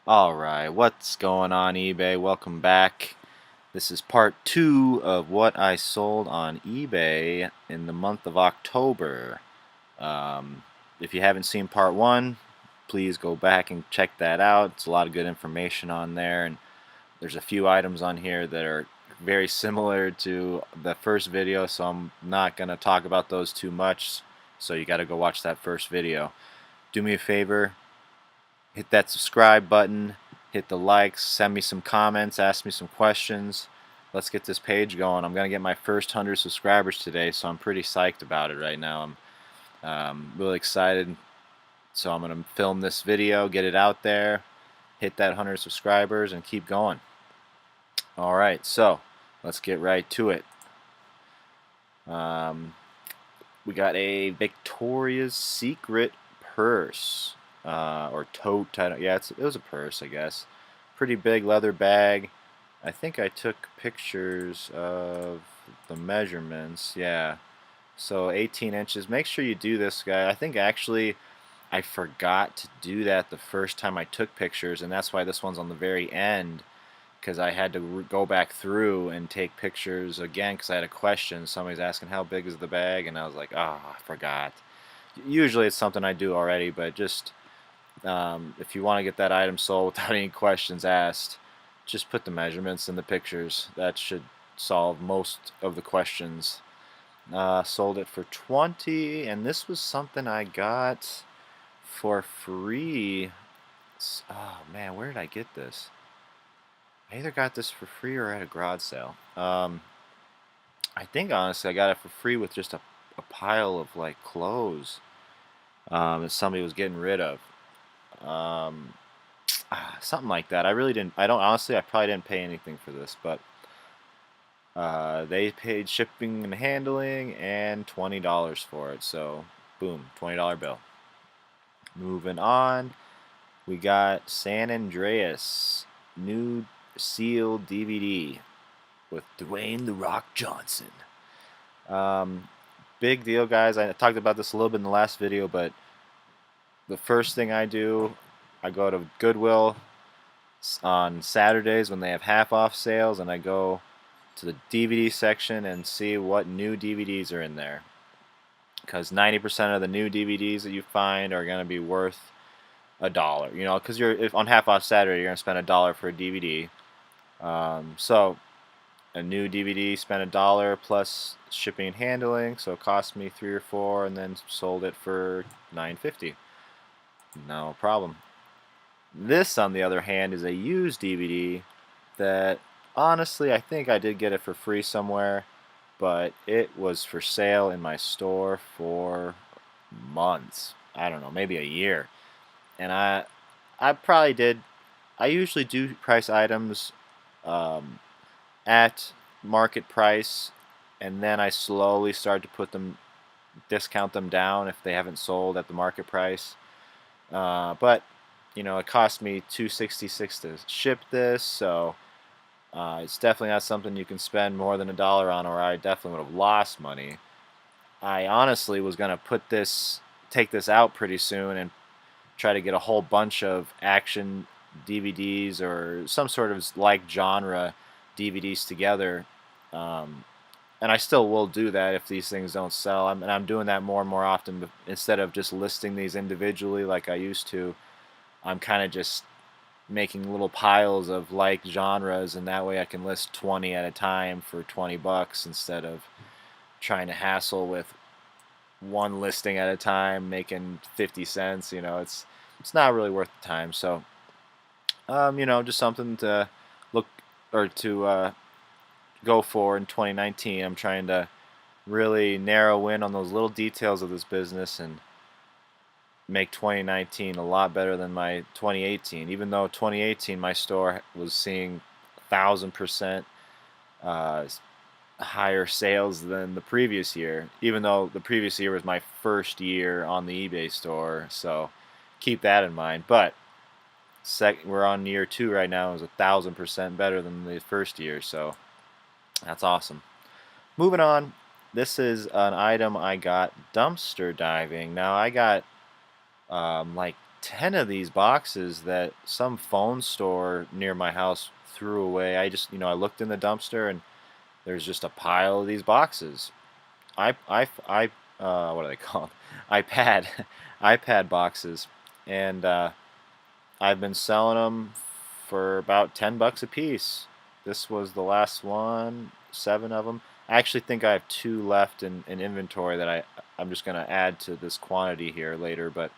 Alright, what's going on eBay? Welcome back. This is part 2 of what I sold on eBay in the month of October. If you haven't seen part 1, please go back and check that out. It's a lot of good information on there, and there's a few items on here that are very similar to the first video, so I'm not going to talk about those too much, so you got to go watch that first video. Do me a favor, hit that subscribe button, hit the likes, send me some comments, ask me some questions. Let's get this page going. I'm going to get my first 100 subscribers today, so I'm pretty psyched about it right now. I'm really excited. So I'm going to film this video, get it out there, hit that 100 subscribers, and keep going. Alright, so let's get right to it. We got a Victoria's Secret purse. Or tote, yeah, it was a purse, I guess. Pretty big leather bag. I think I took pictures of the measurements, yeah. So 18 inches. Make sure you do this, guy. I think actually I forgot to do that the first time I took pictures, and that's why this one's on the very end, because I had to go back through and take pictures again because I had a question. Somebody's asking how big is the bag, and I was like, oh, I forgot. Usually it's something I do already, but just if you want to get that item sold without any questions asked, just put the measurements in the pictures. That should solve most of the questions. Sold it for $20, and this was something I got for free. Oh man, where did I get this? I either got this for free or at a garage sale. I think honestly I got it for free with just a pile of like clothes that somebody was getting rid of. Something like that. I probably didn't pay anything for this, but they paid shipping and handling and $20 for it, so boom, $20 bill. Moving on, we got San Andreas new sealed DVD with Dwayne "The Rock" Johnson. Big deal, guys. I talked about this a little bit in the last video, but the first thing I do, I go to Goodwill on Saturdays when they have half-off sales, and I go to the DVD section and see what new DVDs are in there. Because 90% of the new DVDs that you find are going to be worth $1. You know, because if on half-off Saturday, you're going to spend $1 for a DVD. So a new DVD, spent $1 plus shipping and handling, so it cost me $3 or $4, and then sold it for $9.50. No problem. This, on the other hand, is a used DVD that, honestly, I think I did get it for free somewhere, but it was for sale in my store for months. I don't know, maybe a year. And I probably did. I usually do price items at market price, and then I slowly start to discount them down if they haven't sold at the market price. But you know, it cost me $2.66 to ship this, so it's definitely not something you can spend more than $1 on, or I definitely would have lost money. I honestly was gonna take this out pretty soon and try to get a whole bunch of action DVDs or some sort of like genre DVDs together, and I still will do that if these things don't sell. And I'm doing that more and more often. Instead of just listing these individually like I used to, I'm kind of just making little piles of like genres, and that way I can list 20 at a time for $20 instead of trying to hassle with one listing at a time making 50 cents. You know, it's not really worth the time. So you know, just something to look or to go for in 2019. I'm trying to really narrow in on those little details of this business and make 2019 a lot better than my 2018. Even though 2018 my store was seeing 1,000% higher sales than the previous year, even though the previous year was my first year on the eBay store. So keep that in mind. But we're on year 2 right now. It was 1,000% better than the first year. So that's awesome. Moving on. This is an item I got dumpster diving. Now I got like 10 of these boxes that some phone store near my house threw away. I just, I looked in the dumpster and there's just a pile of these boxes. What are they called? iPad, iPad boxes, and I've been selling them for about $10 a piece. This was the last one, 7 of them. I actually think I have 2 left in inventory that I'm just gonna add to this quantity here later. But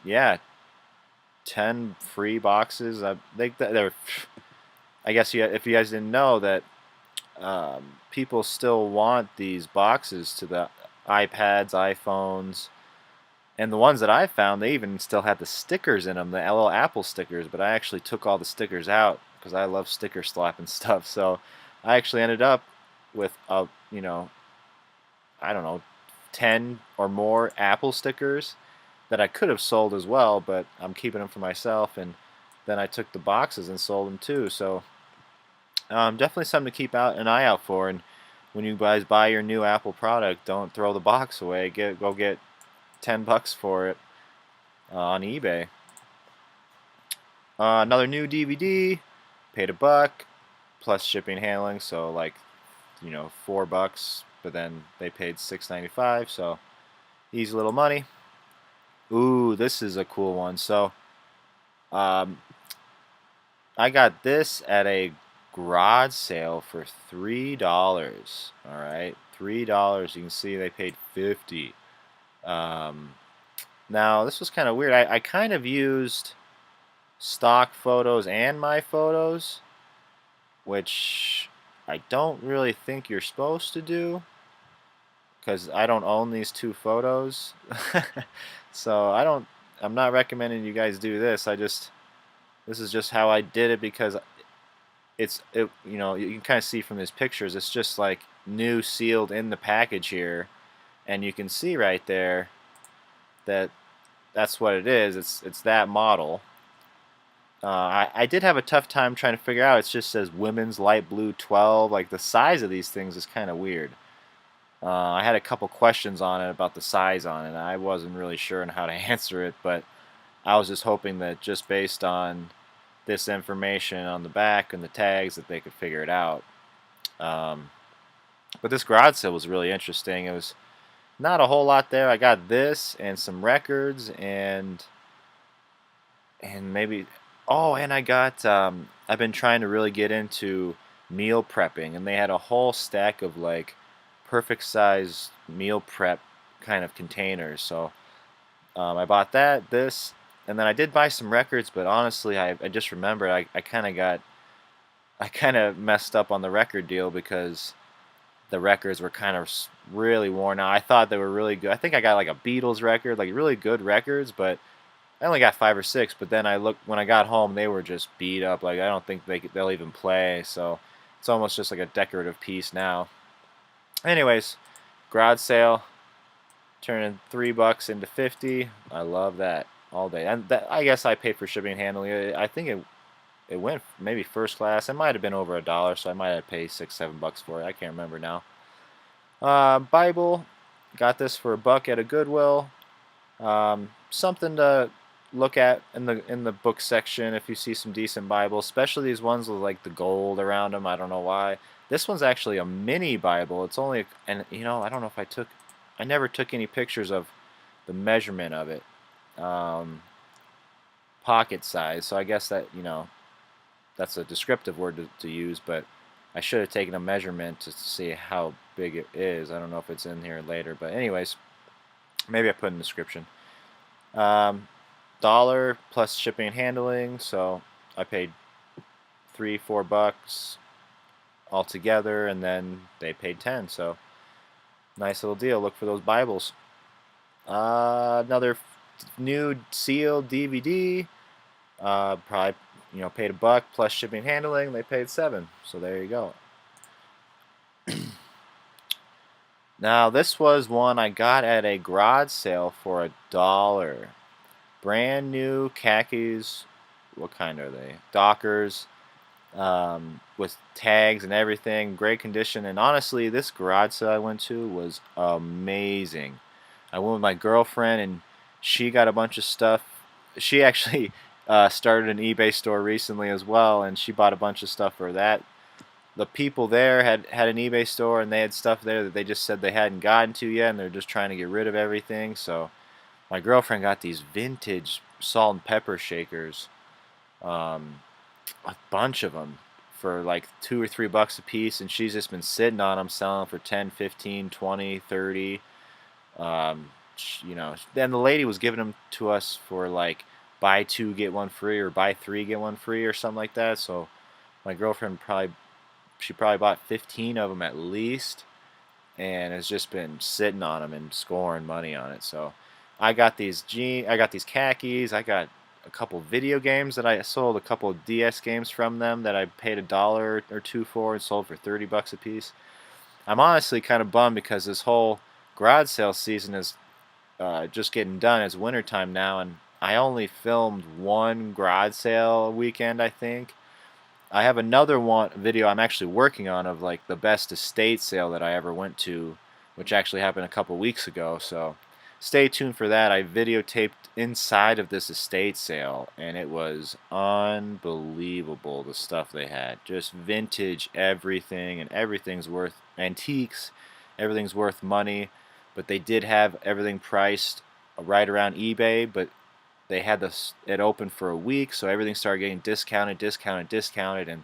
yeah, 10 free boxes. I think that they're. I guess if you guys didn't know that people still want these boxes to the iPads, iPhones, and the ones that I found, they even still had the stickers in them, the little Apple stickers. But I actually took all the stickers out because I love sticker slapping stuff. So I actually ended up with I don't know, 10 or more Apple stickers that I could have sold as well, but I'm keeping them for myself. And then I took the boxes and sold them too. So definitely something to keep an eye out for. And when you guys buy your new Apple product, don't throw the box away. Go get $10 for it on eBay. Another new DVD, paid $1 plus shipping and handling, so like $4, but then they paid $6.95, so easy little money. Ooh, this is a cool one. So um, I got this at a garage sale for $3. All right, $3. You can see they paid 50. Now this was kind of weird. I kind of used stock photos and my photos, which I don't really think you're supposed to do because I don't own these 2 photos. So I'm not recommending you guys do this. This is just how I did it because you can kind of see from these pictures, it's just like new sealed in the package here, and you can see right there that that's what it is. It's that model. I did have a tough time trying to figure out. It just says women's light blue 12. Like the size of these things is kind of weird. I had a couple questions on it about the size on it. I wasn't really sure on how to answer it, but I was just hoping that just based on this information on the back and the tags that they could figure it out. But this garage sale was really interesting. It was not a whole lot there. I got this and some records and maybe and I got I've been trying to really get into meal prepping, and they had a whole stack of like perfect size meal prep kind of containers. So I bought this, and then I did buy some records, but honestly I just remembered I kind of messed up on the record deal because the records were kind of really worn out. I thought they were really good. I think I got like a Beatles record, like really good records, but I only got 5 or 6, but then I looked when I got home, they were just beat up. Like I don't think they'll even play. So it's almost just like a decorative piece now. Anyways, garage sale, turning $3 into 50. I love that all day. And I guess I paid for shipping and handling. I think it went maybe first class. It might have been over $1, so I might have paid $6, $7 for it. I can't remember now. Bible, got this for $1 at a Goodwill. Something to look at in the book section if you see some decent Bibles, especially these ones with like the gold around them. I don't know why. This one's actually a mini Bible. It's only, and I don't know if I never took any pictures of the measurement of it, pocket size. So I guess that that's a descriptive word to use, but I should have taken a measurement to see how big it is. I don't know if it's in here later, but anyways, maybe I put in the description. $1 plus shipping and handling, so I paid $3-4 altogether, and then they paid 10. So nice little deal. Look for those Bibles. Another new sealed DVD. Probably paid $1 plus shipping and handling. They paid 7. So there you go. Now this was one I got at a garage sale for $1. Brand new khakis. What kind are they? Dockers, with tags and everything, great condition. And honestly, this garage sale I went to was amazing. I went with my girlfriend, and she got a bunch of stuff. She actually started an eBay store recently as well, and she bought a bunch of stuff for that. The people there had an eBay store, and they had stuff there that they just said they hadn't gotten to yet, and they're just trying to get rid of everything. So my girlfriend got these vintage salt and pepper shakers, um, a bunch of them for like $2 or $3 a piece, and she's just been sitting on them, selling them for 10, 15, 20, 30. Then the lady was giving them to us for like buy two get one free, or buy three get one free, or something like that. So my girlfriend probably bought 15 of them at least, and has just been sitting on them and scoring money on it. So I got I got these khakis. I got a couple video games that I sold, a couple of DS games from them that I paid $1 or $2 for and sold for $30 a piece. I'm honestly kind of bummed because this whole garage sale season is just getting done. It's wintertime now, and I only filmed one garage sale weekend, I think. I have another video I'm actually working on of like the best estate sale that I ever went to, which actually happened a couple weeks ago. So stay tuned for that. I videotaped inside of this estate sale, and it was unbelievable, the stuff they had. Just vintage everything, and everything's worth antiques. Everything's worth money, but they did have everything priced right around eBay, but they had it open for a week, so everything started getting discounted. And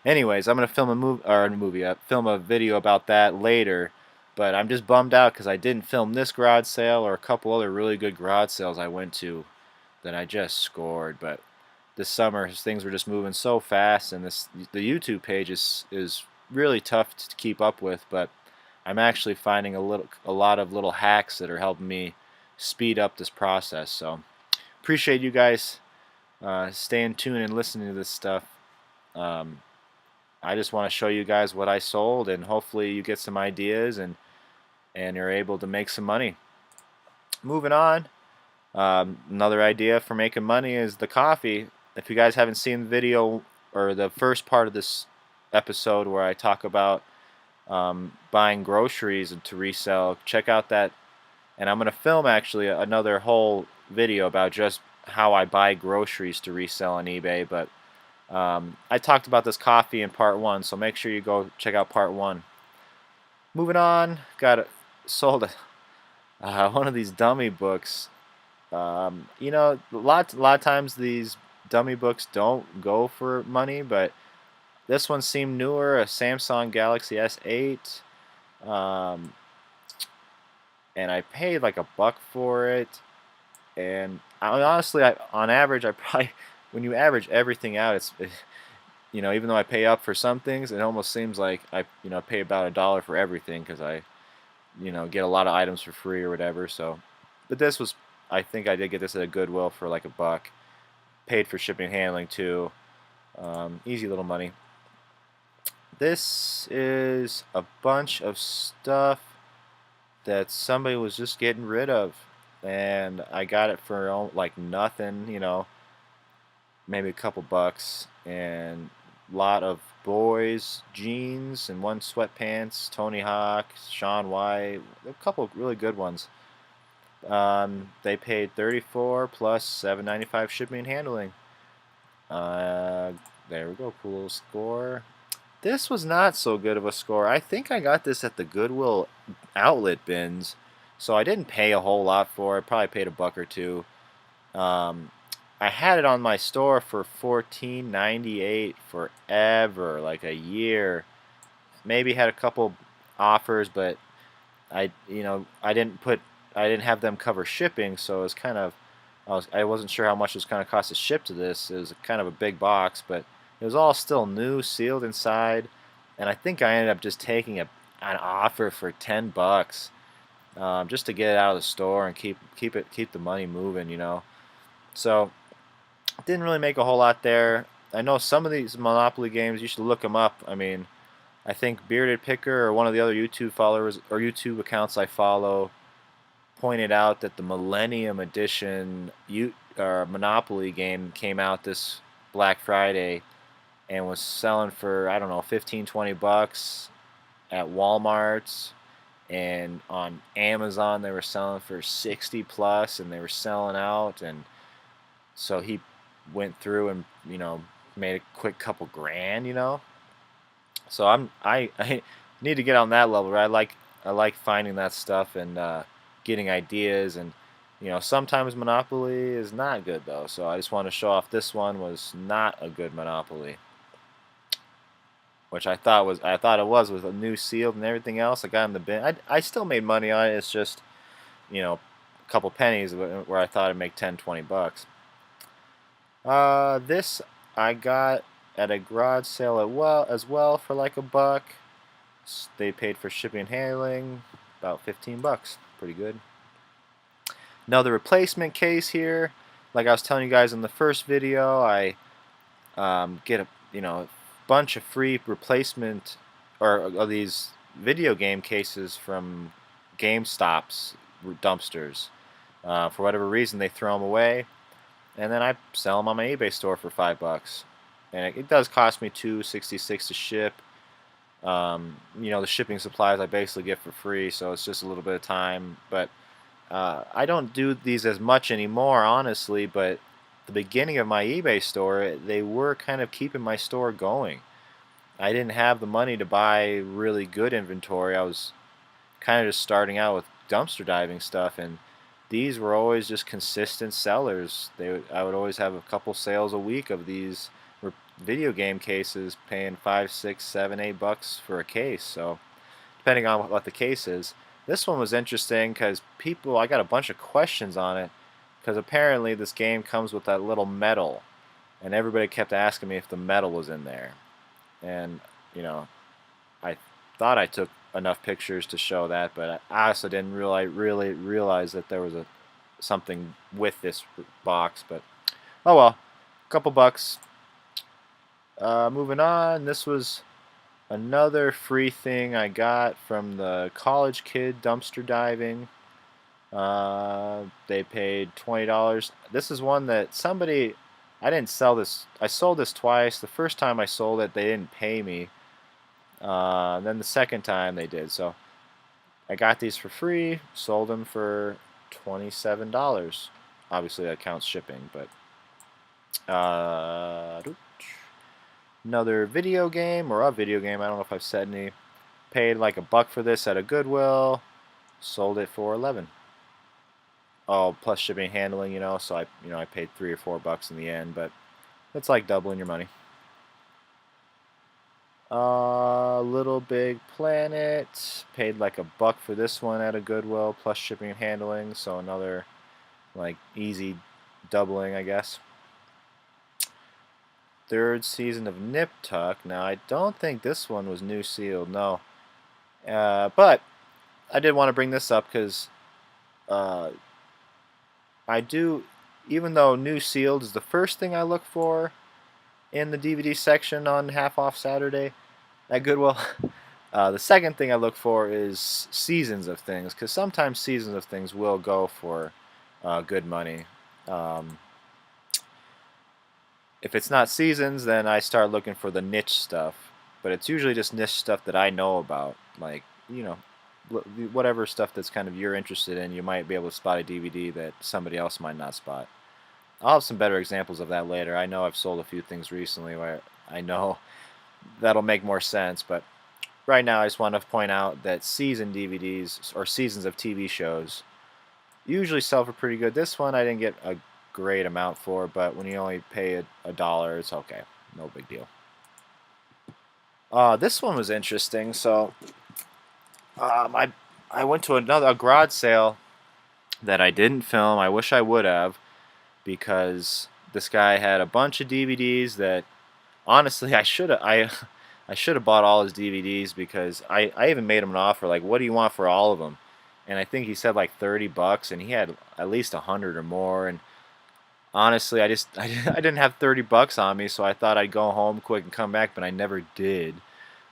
anyways, I'm gonna film film a video about that later. But I'm just bummed out because I didn't film this garage sale or a couple other really good garage sales I went to that I just scored. But this summer things were just moving so fast, and the YouTube page is really tough to keep up with. But I'm actually finding a lot of little hacks that are helping me speed up this process. So appreciate you guys staying tuned and listening to this stuff. I just want to show you guys what I sold, and hopefully you get some ideas and you're able to make some money. Moving on, another idea for making money is the coffee. If you guys haven't seen the video or the first part of this episode where I talk about buying groceries to resell, check out that. And I'm going to film actually another whole video about just how I buy groceries to resell on eBay. But I talked about this coffee in part 1, so make sure you go check out part 1. Moving on, sold one of these dummy books. A lot of times these dummy books don't go for money, but this one seemed newer, a Samsung Galaxy S8. And I paid like $1 for it. And honestly, on average, when you average everything out, even though I pay up for some things, it almost seems like I pay about $1 for everything because I get a lot of items for free or whatever. So, but I think I did get this at a Goodwill for like $1. Paid for shipping and handling too. Easy little money. This is a bunch of stuff that somebody was just getting rid of, and I got it for like nothing, maybe a couple bucks, and a lot of boys jeans and one sweatpants, Tony Hawk, Shaun White, a couple really good ones. They paid $34 plus $7.95 shipping and handling. There we go, cool little score. This was not so good of a score. I think I got this at the Goodwill outlet bins, so I didn't pay a whole lot for it. Probably paid $1 or $2. I had it on my store for $14.98 forever, like a year. Maybe had a couple offers, but I didn't have them cover shipping, so it was kind of I wasn't sure how much it was going to cost to ship to this. It was kind of a big box, but it was all still new, sealed inside, and I think I ended up just taking an offer for $10, just to get it out of the store and keep the money moving, So didn't really make a whole lot there. I know some of these Monopoly games, you should look them up. I mean, I think Bearded Picker or one of the other YouTube followers or YouTube accounts I follow pointed out that the Millennium Edition Monopoly game came out this Black Friday and was selling for, I don't know, 15, 20 bucks at Walmart's, and on Amazon they were selling for 60 plus, and they were selling out. And so he went through and, made a quick couple grand, So I need to get on that level, right? I like finding that stuff and getting ideas. And sometimes Monopoly is not good though, so I just want to show off this one was not a good Monopoly, which I thought it was with a new sealed and everything else. I got in the bin. I still made money on it. It's just a couple pennies where I thought I'd make 10, 20 bucks. This I got at a garage sale as well for like $1. They paid for shipping and handling about 15 bucks. Pretty good. Another replacement case here. Like I was telling you guys in the first video, I get a bunch of free replacement or these video game cases from GameStop's dumpsters. For whatever reason, they throw them away, and then I sell them on my eBay store for $5. And it does cost me $2.66 to ship. The shipping supplies I basically get for free, so it's just a little bit of time. But I don't do these as much anymore, honestly. But the beginning of my eBay store, they were kind of keeping my store going. I didn't have the money to buy really good inventory. I was kind of just starting out with dumpster diving stuff, and these were always just consistent sellers. I would always have a couple sales a week of these video game cases, paying 5, 6, 7, $8 for a case. So depending on what the case is. This one was interesting because I got a bunch of questions on it, because apparently this game comes with that little medal, and everybody kept asking me if the medal was in there. And I thought I took enough pictures to show that, but I also didn't really realize that there was something with this box. But oh well, a couple bucks. Moving on, this was another free thing I got from the college kid dumpster diving. They paid $20. This is one that I didn't sell this. I sold this twice. The first time I sold it, they didn't pay me. Then the second time they did. So I got these for free, sold them for $27. Obviously that counts shipping, but another video game, or a video game, I don't know if I've said any. Paid like $1 for this at a Goodwill, sold it for 11. Oh, plus shipping and handling, so I paid $3 or $4 in the end, but it's like doubling your money. Little Big Planet, paid like $1 for this one at a Goodwill, plus shipping and handling, so another like easy doubling, I guess. Third season of Nip Tuck. Now I don't think this one was new sealed, no. But I did want to bring this up because I do, even though new sealed is the first thing I look for in the DVD section on Half Off Saturday at Goodwill, the second thing I look for is seasons of things, because sometimes seasons of things will go for good money. If it's not seasons, then I start looking for the niche stuff, but it's usually just niche stuff that I know about, like whatever stuff that's kind of you're interested in. You might be able to spot a DVD that somebody else might not spot. I'll have some better examples of that later. I know I've sold a few things recently where I know that'll make more sense, but right now I just want to point out that season DVDs or seasons of TV shows usually sell for pretty good. This one I didn't get a great amount for, but when you only pay $1, it's okay. No big deal. This one was interesting. So I went to a garage sale that I didn't film. I wish I would have, because this guy had a bunch of DVDs that honestly I should have bought all his DVDs, because I even made him an offer like, what do you want for all of them? And I think he said like $30, and he had at least 100 or more. And honestly, I didn't have $30 on me, so I thought I'd go home quick and come back, but I never did.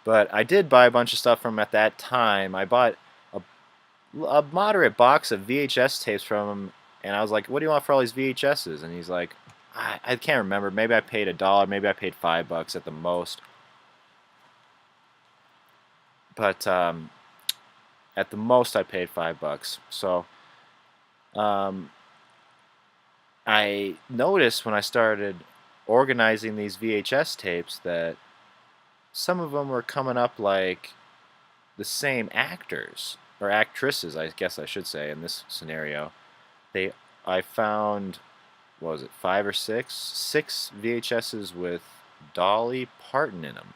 But I did buy a bunch of stuff from him at that time. I bought a, a moderate box of VHS tapes from him, and I was like, "What do you want for all these VHSs?" And he's like, I can't remember. Maybe I paid $1. Maybe I paid $5 at the most. But at the most, I paid $5. So um, I noticed when I started organizing these VHS tapes that some of them were coming up like the same actors or actresses, I guess I should say, in this scenario. They, I found, what was it, five or six VHSs with Dolly Parton in them.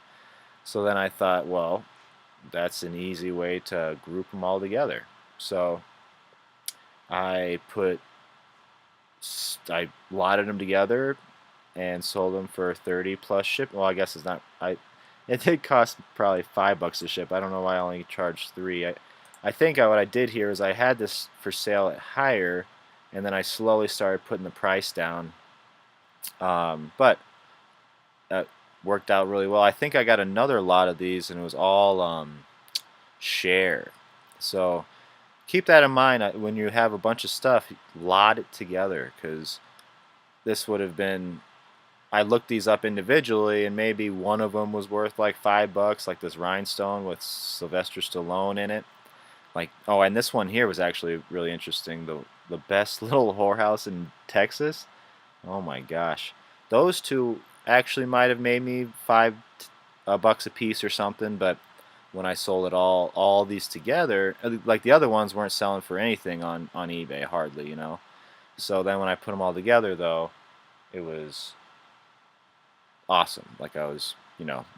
So then I thought, well, that's an easy way to group them all together. So I put, I lotted them together and sold them for 30 plus ship. Well, I guess it's not. It did cost probably $5 to ship. I don't know why I only charged 3. I think what I did here is I had this for sale at higher, and then I slowly started putting the price down. But that worked out really well. I think I got another lot of these, and it was all share. So keep that in mind when you have a bunch of stuff. Lot it together, because this would have been. I looked these up individually, and maybe one of them was worth like $5, like this rhinestone with Sylvester Stallone in it. Like, oh, and this one here was actually really interesting. The best little whorehouse in Texas. Oh my gosh, those two actually might have made me $5 a piece or something. But when I sold it all these together, like the other ones weren't selling for anything on eBay hardly, you know. So then when I put them all together, though, it was awesome. Like I was,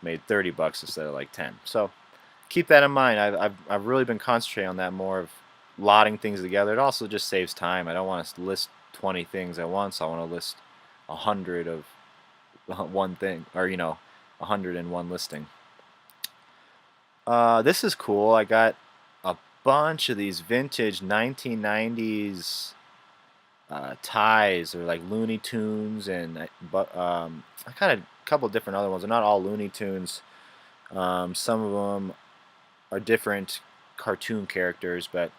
made $30 instead of like 10. So keep that in mind. I've really been concentrating on that more of lotting things together. It also just saves time. I don't want to list 20 things at once. I want to list 100 of one thing, or 100 in one listing. This is cool. I got a bunch of these vintage 1990s ties, or like Looney Tunes, and I kind of a couple different other ones. They're not all Looney Tunes. Some of them are different cartoon characters, but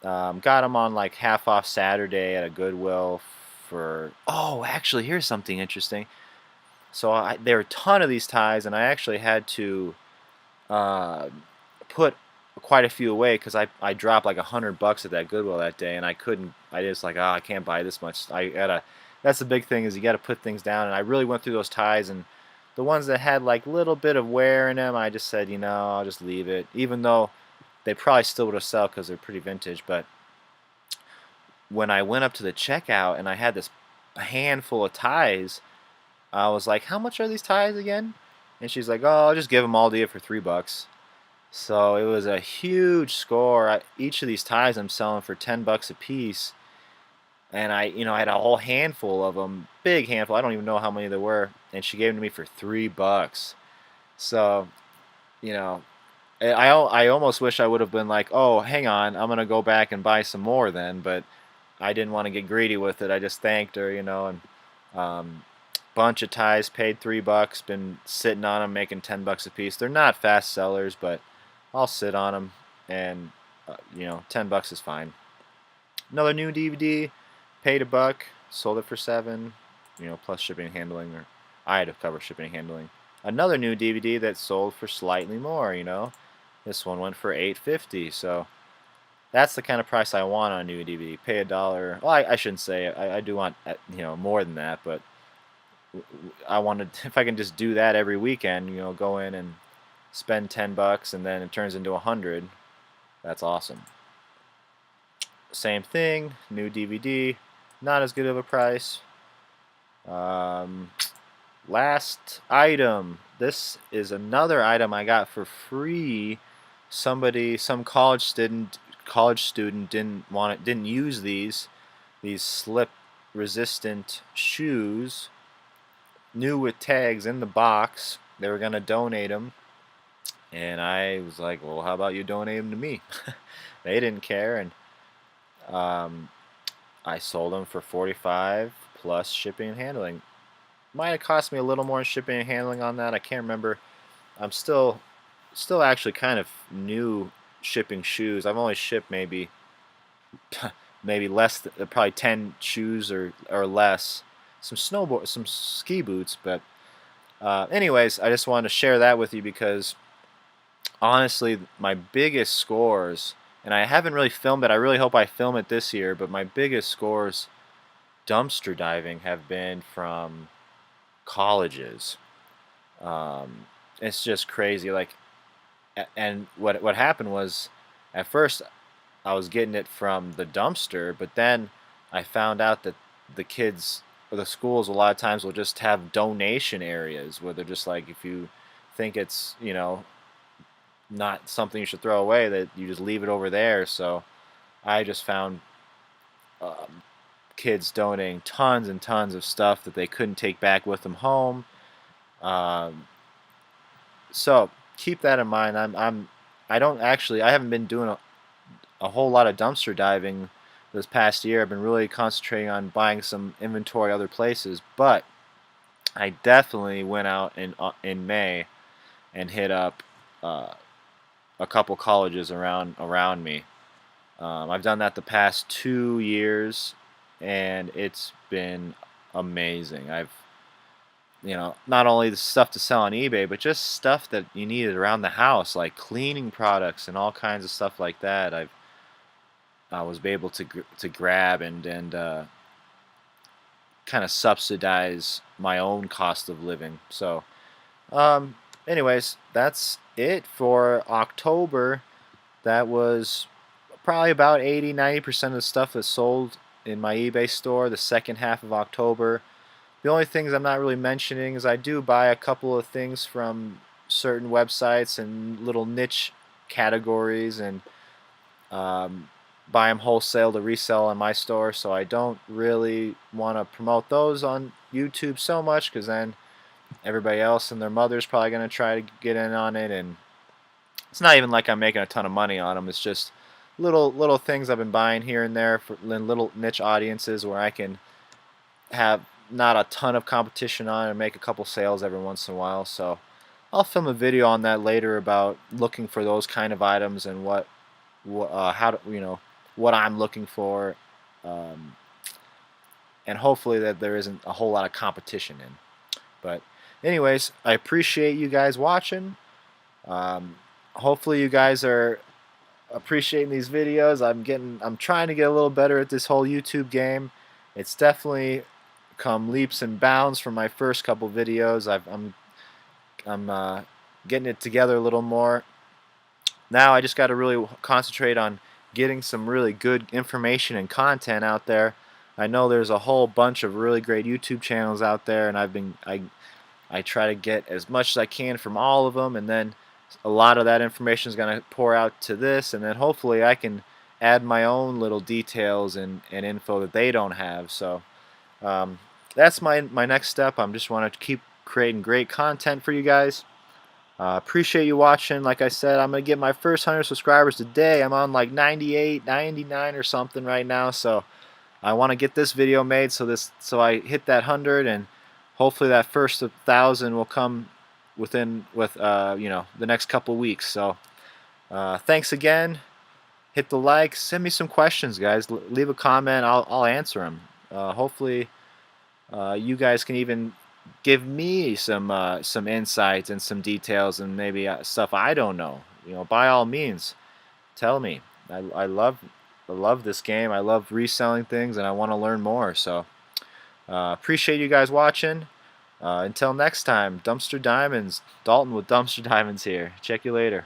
got them on like half off Saturday at a Goodwill for. Oh, actually, here's something interesting. So there are a ton of these ties, and I actually had to uh, put quite a few away because I dropped like $100 at that Goodwill that day, and I couldn't. I just like, I can't buy this much. I gotta. That's the big thing, is you got to put things down, and I really went through those ties, and the ones that had like little bit of wear in them, I just said, I'll just leave it, even though they probably still would have sold because they're pretty vintage. But when I went up to the checkout and I had this handful of ties, I was like, how much are these ties again? And she's like, oh, I'll just give them all to you for $3. So it was a huge score. Each of these ties I'm selling for $10 a piece, and I had a whole handful of them, big handful. I don't even know how many there were, and she gave them to me for $3. So, you know, I almost wish I would have been like, oh, hang on, I'm gonna go back and buy some more then, but I didn't want to get greedy with it. I just thanked her, and bunch of ties, paid $3, been sitting on them, making $10 a piece. They're not fast sellers, but I'll sit on them, and $10 is fine. Another new DVD, paid $1, sold it for 7, plus shipping and handling, or I had to cover shipping and handling. Another new DVD that sold for slightly more, This one went for $8.50, so that's the kind of price I want on a new DVD. Pay $1. Well, I shouldn't say it. I do want more than that, but I wanted, if I can just do that every weekend, go in and spend $10 and then it turns into 100. That's awesome. Same thing, new DVD, not as good of a price. Last item. This is another item I got for free. Some college student didn't use these slip resistant shoes, new with tags in the box. They were gonna donate them, and I was like, well, how about you donate them to me? They didn't care, and I sold them for 45 plus shipping and handling. Might have cost me a little more in shipping and handling on that. I can't remember. I'm still still actually kind of new shipping shoes. I've only shipped maybe maybe less than, probably 10 shoes or less. Some ski boots, but anyways, I just wanted to share that with you because honestly, my biggest scores, and I haven't really filmed it. I really hope I film it this year, but my biggest scores dumpster diving have been from colleges. Um, it's just crazy. Like, and what happened was, at first I was getting it from the dumpster, but then I found out that the kids or the schools a lot of times will just have donation areas where they're just like, if you think it's, not something you should throw away, that you just leave it over there. So I just found um, kids donating tons and tons of stuff that they couldn't take back with them home. Um, so keep that in mind. I haven't been doing a whole lot of dumpster diving this past year. I've been really concentrating on buying some inventory other places, but I definitely went out in May and hit up uh, a couple colleges around me. I've done that the past 2 years, and it's been amazing. I've not only the stuff to sell on eBay, but just stuff that you needed around the house, like cleaning products and all kinds of stuff like that. I was able to grab and kind of subsidize my own cost of living. So, um, anyways, that's it for October. That was probably about 80-90% of the stuff that's sold in my eBay store the second half of October. The only things I'm not really mentioning is I do buy a couple of things from certain websites and little niche categories, and um, buy them wholesale to resell in my store. So I don't really want to promote those on YouTube so much, because then everybody else and their mother's probably going to try to get in on it, and it's not even like I'm making a ton of money on them. It's just little things I've been buying here and there for little niche audiences where I can have not a ton of competition on and make a couple sales every once in a while. So I'll film a video on that later about looking for those kind of items and how to, what I'm looking for, um, and hopefully that there isn't a whole lot of competition in. But anyways, I appreciate you guys watching. Hopefully you guys are appreciating these videos. I'm trying to get a little better at this whole YouTube game. It's definitely come leaps and bounds from my first couple videos. I'm getting it together a little more. Now I just got to really concentrate on getting some really good information and content out there. I know there's a whole bunch of really great YouTube channels out there, and I try to get as much as I can from all of them, and then a lot of that information is going to pour out to this, and then hopefully I can add my own little details and info that they don't have. So that's my next step. I'm just want to keep creating great content for you guys. Appreciate you watching. Like I said, I'm going to get my first 100 subscribers today. I'm on like 98, 99 or something right now, so I want to get this video made so I hit that 100, and hopefully that first 1,000 will come with the next couple weeks. So thanks again. Hit the like. Send me some questions, guys. Leave a comment. I'll answer them. Hopefully you guys can even give me some insights and some details and maybe stuff I don't know. By all means, tell me. I love this game. I love reselling things, and I want to learn more. So appreciate you guys watching. Until next time, Dumpster Diamonds. Dalton with Dumpster Diamonds here. Check you later.